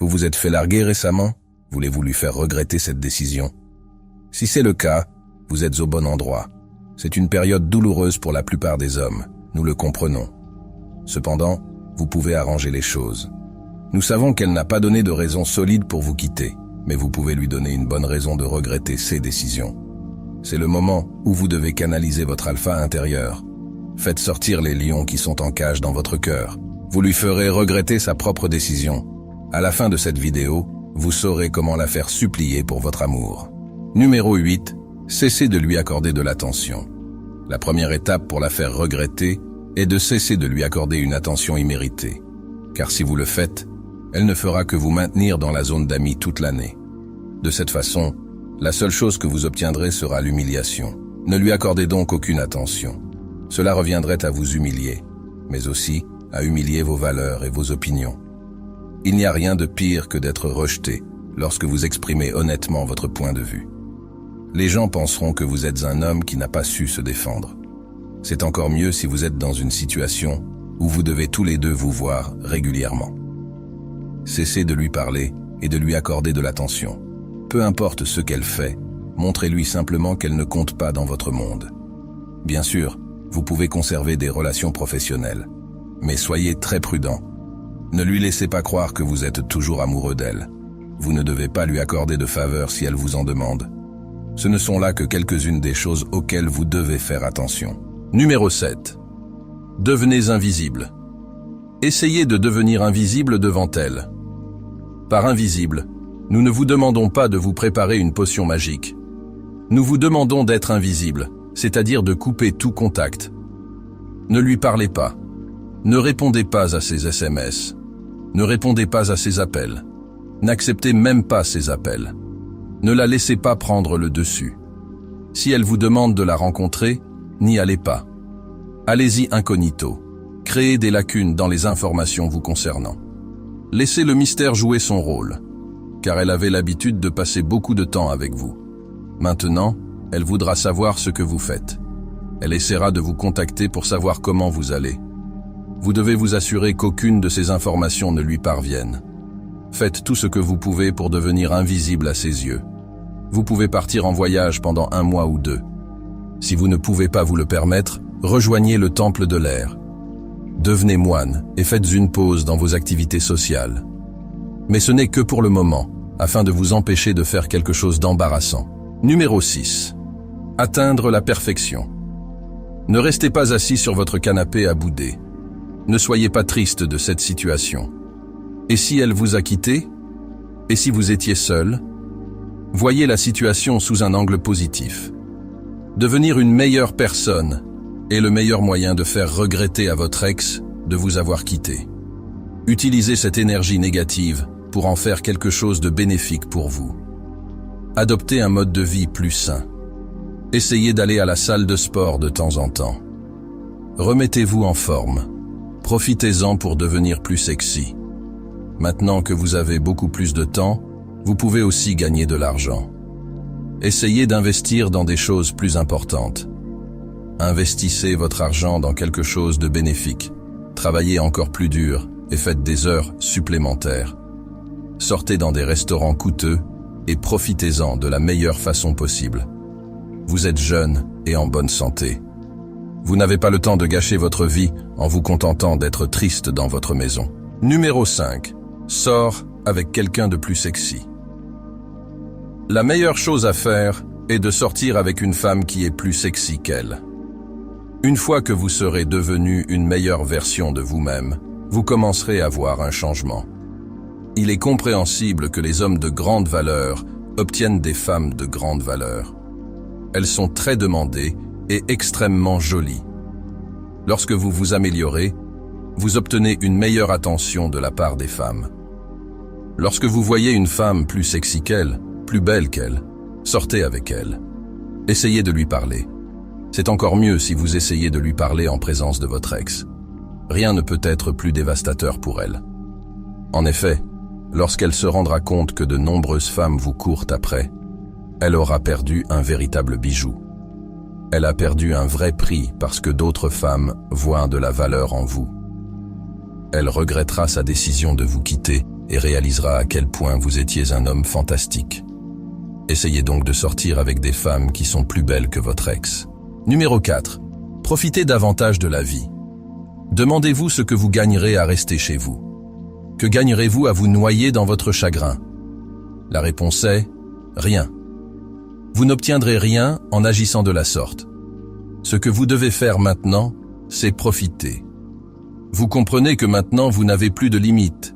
Vous vous êtes fait larguer récemment? Voulez-vous lui faire regretter cette décision? Si c'est le cas, vous êtes au bon endroit. C'est une période douloureuse pour la plupart des hommes, nous le comprenons. Cependant, vous pouvez arranger les choses. Nous savons qu'elle n'a pas donné de raison solide pour vous quitter, mais vous pouvez lui donner une bonne raison de regretter ses décisions. C'est le moment où vous devez canaliser votre alpha intérieur. Faites sortir les lions qui sont en cage dans votre cœur. Vous lui ferez regretter sa propre décision. À la fin de cette vidéo, vous saurez comment la faire supplier pour votre amour. Numéro 8. Cessez de lui accorder de l'attention. La première étape pour la faire regretter est de cesser de lui accorder une attention imméritée. Car si vous le faites, elle ne fera que vous maintenir dans la zone d'amis toute l'année. De cette façon, la seule chose que vous obtiendrez sera l'humiliation. Ne lui accordez donc aucune attention. Cela reviendrait à vous humilier, mais aussi à humilier vos valeurs et vos opinions. Il n'y a rien de pire que d'être rejeté lorsque vous exprimez honnêtement votre point de vue. Les gens penseront que vous êtes un homme qui n'a pas su se défendre. C'est encore mieux si vous êtes dans une situation où vous devez tous les deux vous voir régulièrement. Cessez de lui parler et de lui accorder de l'attention. Peu importe ce qu'elle fait, montrez-lui simplement qu'elle ne compte pas dans votre monde. Bien sûr, vous pouvez conserver des relations professionnelles, mais soyez très prudent. Ne lui laissez pas croire que vous êtes toujours amoureux d'elle. Vous ne devez pas lui accorder de faveurs si elle vous en demande. Ce ne sont là que quelques-unes des choses auxquelles vous devez faire attention. Numéro 7. Devenez invisible. Essayez de devenir invisible devant elle. Par invisible, nous ne vous demandons pas de vous préparer une potion magique. Nous vous demandons d'être invisible, c'est-à-dire de couper tout contact. Ne lui parlez pas. Ne répondez pas à ses SMS. Ne répondez pas à ses appels. N'acceptez même pas ses appels. Ne la laissez pas prendre le dessus. Si elle vous demande de la rencontrer, n'y allez pas. Allez-y incognito. Créez des lacunes dans les informations vous concernant. Laissez le mystère jouer son rôle, car elle avait l'habitude de passer beaucoup de temps avec vous. Maintenant, elle voudra savoir ce que vous faites. Elle essaiera de vous contacter pour savoir comment vous allez. Vous devez vous assurer qu'aucune de ces informations ne lui parvienne. Faites tout ce que vous pouvez pour devenir invisible à ses yeux. Vous pouvez partir en voyage pendant 1 mois ou 2. Si vous ne pouvez pas vous le permettre, rejoignez le temple de l'air. Devenez moine et faites une pause dans vos activités sociales. Mais ce n'est que pour le moment, afin de vous empêcher de faire quelque chose d'embarrassant. Numéro 6. Atteindre la perfection. Ne restez pas assis sur votre canapé à bouder. Ne soyez pas triste de cette situation. Et si elle vous a quitté? Et si vous étiez seul? Voyez la situation sous un angle positif. Devenir une meilleure personne est le meilleur moyen de faire regretter à votre ex de vous avoir quitté. Utilisez cette énergie négative pour en faire quelque chose de bénéfique pour vous. Adoptez un mode de vie plus sain. Essayez d'aller à la salle de sport de temps en temps. Remettez-vous en forme. Profitez-en pour devenir plus sexy. Maintenant que vous avez beaucoup plus de temps, vous pouvez aussi gagner de l'argent. Essayez d'investir dans des choses plus importantes. Investissez votre argent dans quelque chose de bénéfique. Travaillez encore plus dur et faites des heures supplémentaires. Sortez dans des restaurants coûteux et profitez-en de la meilleure façon possible. Vous êtes jeune et en bonne santé. Vous n'avez pas le temps de gâcher votre vie en vous contentant d'être triste dans votre maison. Numéro 5. Sors avec quelqu'un de plus sexy. La meilleure chose à faire est de sortir avec une femme qui est plus sexy qu'elle. Une fois que vous serez devenu une meilleure version de vous-même, vous commencerez à voir un changement. Il est compréhensible que les hommes de grande valeur obtiennent des femmes de grande valeur. Elles sont très demandées et extrêmement jolies. Lorsque vous vous améliorez, vous obtenez une meilleure attention de la part des femmes. Lorsque vous voyez une femme plus sexy qu'elle, plus belle qu'elle, sortez avec elle. Essayez de lui parler. C'est encore mieux si vous essayez de lui parler en présence de votre ex. Rien ne peut être plus dévastateur pour elle. En effet, lorsqu'elle se rendra compte que de nombreuses femmes vous courent après, elle aura perdu un véritable bijou. Elle a perdu un vrai prix parce que d'autres femmes voient de la valeur en vous. Elle regrettera sa décision de vous quitter et réalisera à quel point vous étiez un homme fantastique. Essayez donc de sortir avec des femmes qui sont plus belles que votre ex. Numéro 4. Profitez davantage de la vie. Demandez-vous ce que vous gagnerez à rester chez vous. Que gagnerez-vous à vous noyer dans votre chagrin? La réponse est « rien ». Vous n'obtiendrez rien en agissant de la sorte. Ce que vous devez faire maintenant, c'est profiter. Vous comprenez que maintenant vous n'avez plus de limites.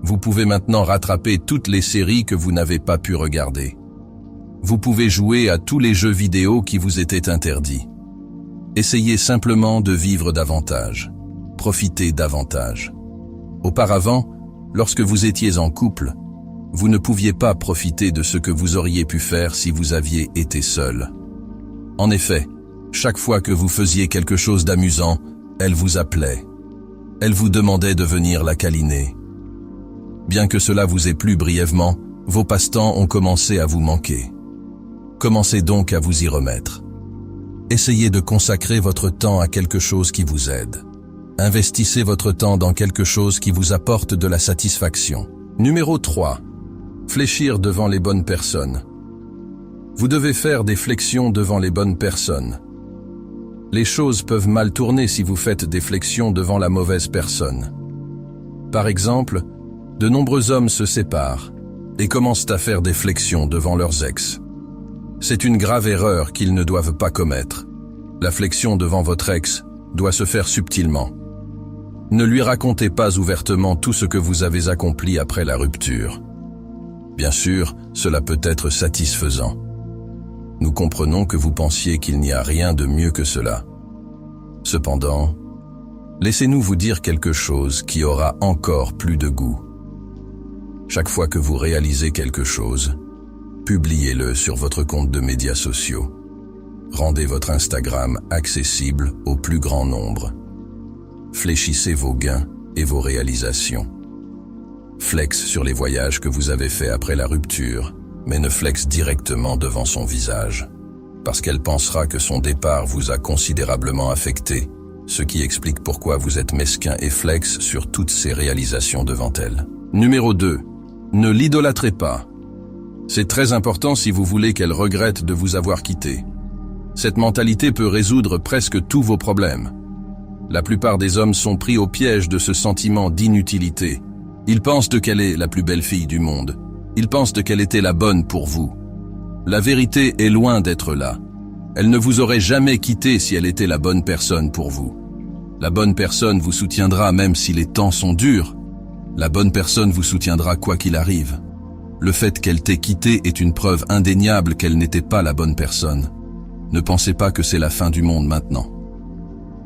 Vous pouvez maintenant rattraper toutes les séries que vous n'avez pas pu regarder. Vous pouvez jouer à tous les jeux vidéo qui vous étaient interdits. Essayez simplement de vivre davantage. Profitez davantage. Auparavant, lorsque vous étiez en couple, vous ne pouviez pas profiter de ce que vous auriez pu faire si vous aviez été seul. En effet, chaque fois que vous faisiez quelque chose d'amusant, elle vous appelait. Elle vous demandait de venir la câliner. Bien que cela vous ait plu brièvement, vos passe-temps ont commencé à vous manquer. Commencez donc à vous y remettre. Essayez de consacrer votre temps à quelque chose qui vous aide. Investissez votre temps dans quelque chose qui vous apporte de la satisfaction. Numéro 3. Fléchir devant les bonnes personnes. Vous devez faire des flexions devant les bonnes personnes. Les choses peuvent mal tourner si vous faites des flexions devant la mauvaise personne. Par exemple, de nombreux hommes se séparent et commencent à faire des flexions devant leurs ex. C'est une grave erreur qu'ils ne doivent pas commettre. La flexion devant votre ex doit se faire subtilement. Ne lui racontez pas ouvertement tout ce que vous avez accompli après la rupture. Bien sûr, cela peut être satisfaisant. Nous comprenons que vous pensiez qu'il n'y a rien de mieux que cela. Cependant, laissez-nous vous dire quelque chose qui aura encore plus de goût. Chaque fois que vous réalisez quelque chose, publiez-le sur votre compte de médias sociaux. Rendez votre Instagram accessible au plus grand nombre. Fléchissez vos gains et vos réalisations. Flex sur les voyages que vous avez faits après la rupture, mais ne flex directement devant son visage, parce qu'elle pensera que son départ vous a considérablement affecté, ce qui explique pourquoi vous êtes mesquin et flex sur toutes ces réalisations devant elle. Numéro 2. Ne l'idolâtrez pas. C'est très important si vous voulez qu'elle regrette de vous avoir quitté. Cette mentalité peut résoudre presque tous vos problèmes. La plupart des hommes sont pris au piège de ce sentiment d'inutilité. Ils pensent qu'elle est la plus belle fille du monde. Ils pensent qu'elle était la bonne pour vous. La vérité est loin d'être là. Elle ne vous aurait jamais quitté si elle était la bonne personne pour vous. La bonne personne vous soutiendra même si les temps sont durs. La bonne personne vous soutiendra quoi qu'il arrive. Le fait qu'elle t'ait quitté est une preuve indéniable qu'elle n'était pas la bonne personne. Ne pensez pas que c'est la fin du monde maintenant.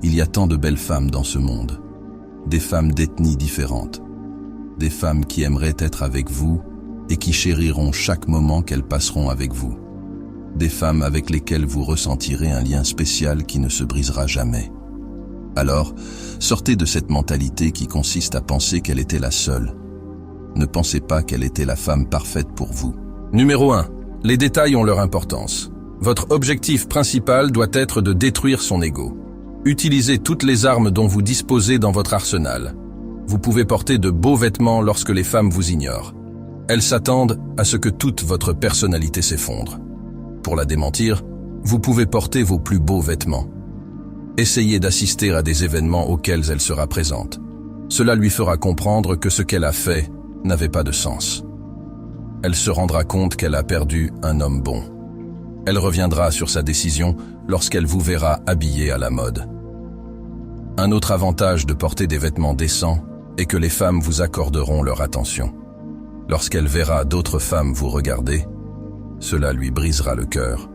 Il y a tant de belles femmes dans ce monde. Des femmes d'ethnies différentes. Des femmes qui aimeraient être avec vous et qui chériront chaque moment qu'elles passeront avec vous. Des femmes avec lesquelles vous ressentirez un lien spécial qui ne se brisera jamais. Alors, sortez de cette mentalité qui consiste à penser qu'elle était la seule. Ne pensez pas qu'elle était la femme parfaite pour vous. Numéro 1. Les détails ont leur importance. Votre objectif principal doit être de détruire son ego. Utilisez toutes les armes dont vous disposez dans votre arsenal. Vous pouvez porter de beaux vêtements lorsque les femmes vous ignorent. Elles s'attendent à ce que toute votre personnalité s'effondre. Pour la démentir, vous pouvez porter vos plus beaux vêtements. Essayez d'assister à des événements auxquels elle sera présente. Cela lui fera comprendre que ce qu'elle a fait n'avait pas de sens. Elle se rendra compte qu'elle a perdu un homme bon. Elle reviendra sur sa décision lorsqu'elle vous verra habillé à la mode. Un autre avantage de porter des vêtements décents est que les femmes vous accorderont leur attention. Lorsqu'elle verra d'autres femmes vous regarder, cela lui brisera le cœur.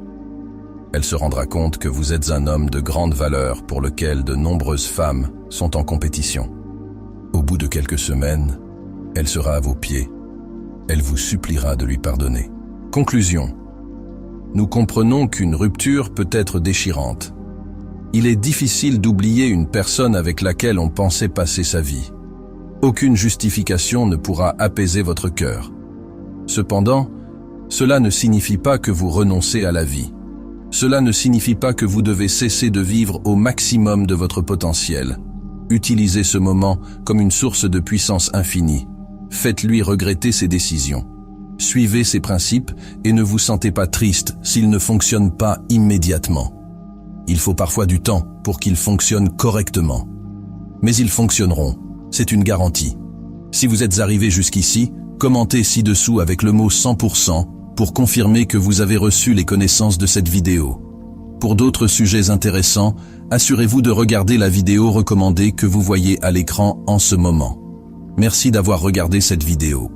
Elle se rendra compte que vous êtes un homme de grande valeur pour lequel de nombreuses femmes sont en compétition. Au bout de quelques semaines, elle sera à vos pieds. Elle vous suppliera de lui pardonner. Conclusion. Nous comprenons qu'une rupture peut être déchirante. Il est difficile d'oublier une personne avec laquelle on pensait passer sa vie. Aucune justification ne pourra apaiser votre cœur. Cependant, cela ne signifie pas que vous renoncez à la vie. Cela ne signifie pas que vous devez cesser de vivre au maximum de votre potentiel. Utilisez ce moment comme une source de puissance infinie. Faites-lui regretter ses décisions. Suivez ses principes et ne vous sentez pas triste s'ils ne fonctionnent pas immédiatement. Il faut parfois du temps pour qu'ils fonctionnent correctement. Mais ils fonctionneront, c'est une garantie. Si vous êtes arrivé jusqu'ici, commentez ci-dessous avec le mot 100% pour confirmer que vous avez reçu les connaissances de cette vidéo. Pour d'autres sujets intéressants, assurez-vous de regarder la vidéo recommandée que vous voyez à l'écran en ce moment. Merci d'avoir regardé cette vidéo.